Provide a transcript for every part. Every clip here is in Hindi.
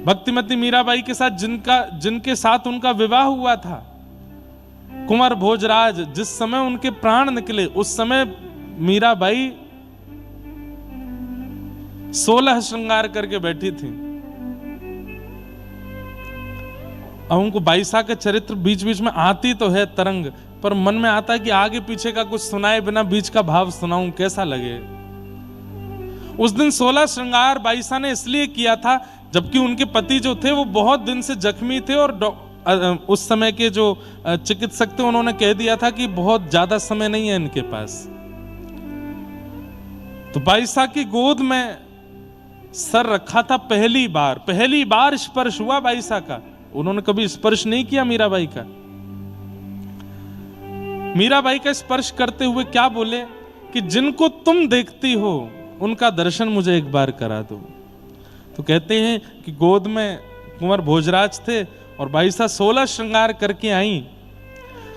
भक्तिमती मीराबाई के साथ जिनके साथ उनका विवाह हुआ था, कुंवर भोजराज, जिस समय उनके प्राण निकले उस समय मीराबाई 16 श्रृंगार करके बैठी थी। अब उनको बाईसा का चरित्र बीच बीच में आती तो है तरंग, पर मन में आता है कि आगे पीछे का कुछ सुनाए बिना बीच का भाव सुनाऊं, कैसा लगे। उस दिन 16 श्रृंगार बाईसा ने इसलिए किया था जबकि उनके पति जो थे वो बहुत दिन से जख्मी थे और उस समय के जो चिकित्सक थे उन्होंने कह दिया था कि बहुत ज्यादा समय नहीं है इनके पास। तो बाईसा की गोद में सर रखा था, पहली बार स्पर्श हुआ बाईसा का। उन्होंने कभी स्पर्श नहीं किया मीराबाई का। मीराबाई का स्पर्श करते हुए क्या बोले कि जिनको तुम देखती हो उनका दर्शन मुझे एक बार करा दो। तो कहते हैं कि गोद में कुंवर भोजराज थे और बाईसा 16 श्रृंगार करके आई।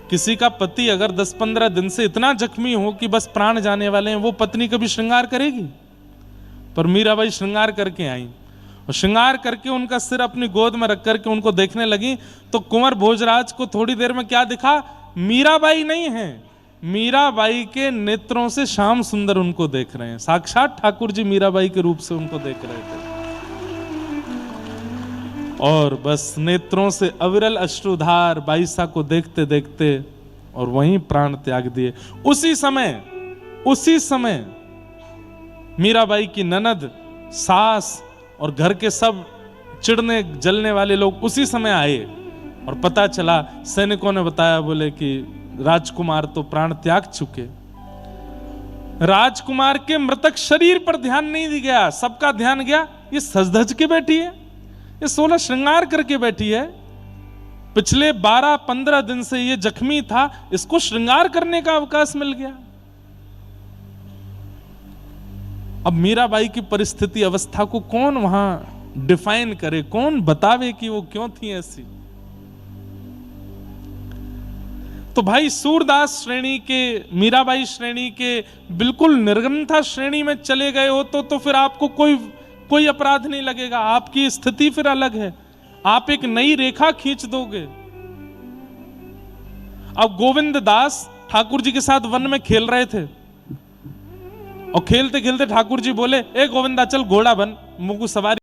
किसी का पति अगर 10-15 दिन से इतना जख्मी हो कि बस प्राण जाने वाले हैं, वो पत्नी कभी श्रृंगार करेगी? पर मीराबाई श्रृंगार करके आई और श्रृंगार करके उनका सिर अपनी गोद में रख करके उनको देखने लगी। तो कुंवर भोजराज को थोड़ी देर में क्या दिखा? मीराबाई नहीं है, मीराबाई के नेत्रों से श्याम सुंदर उनको देख रहे हैं। साक्षात ठाकुर जी मीराबाई के रूप से उनको देख रहे थे और बस नेत्रों से अविरल अश्रुधार बाईसा को देखते देखते और वहीं प्राण त्याग दिए। उसी समय मीराबाई की ननद, सास और घर के सब चिढ़ने जलने वाले लोग उसी समय आए और पता चला, सैनिकों ने बताया, बोले कि राजकुमार तो प्राण त्याग चुके। राजकुमार के मृतक शरीर पर ध्यान नहीं गया, सबका ध्यान गया ये सज धज के बैठी है, ये 16 श्रृंगार करके बैठी है, पिछले 12-15 दिन से ये जख्मी था, इसको श्रृंगार करने का अवकाश मिल गया। अब मीराबाई की परिस्थिति अवस्था को कौन वहां डिफाइन करे, कौन बतावे कि वो क्यों थी ऐसी। तो भाई सूरदास श्रेणी के, मीराबाई श्रेणी के बिल्कुल निर्गंथा श्रेणी में चले गए हो तो फिर आपको कोई अपराध नहीं लगेगा। आपकी स्थिति फिर अलग है, आप एक नई रेखा खींच दोगे। अब गोविंद दास ठाकुर जी के साथ वन में खेल रहे थे और खेलते खेलते ठाकुर जी बोले, ए गोविंदा चल घोड़ा बन, मुझको सवारी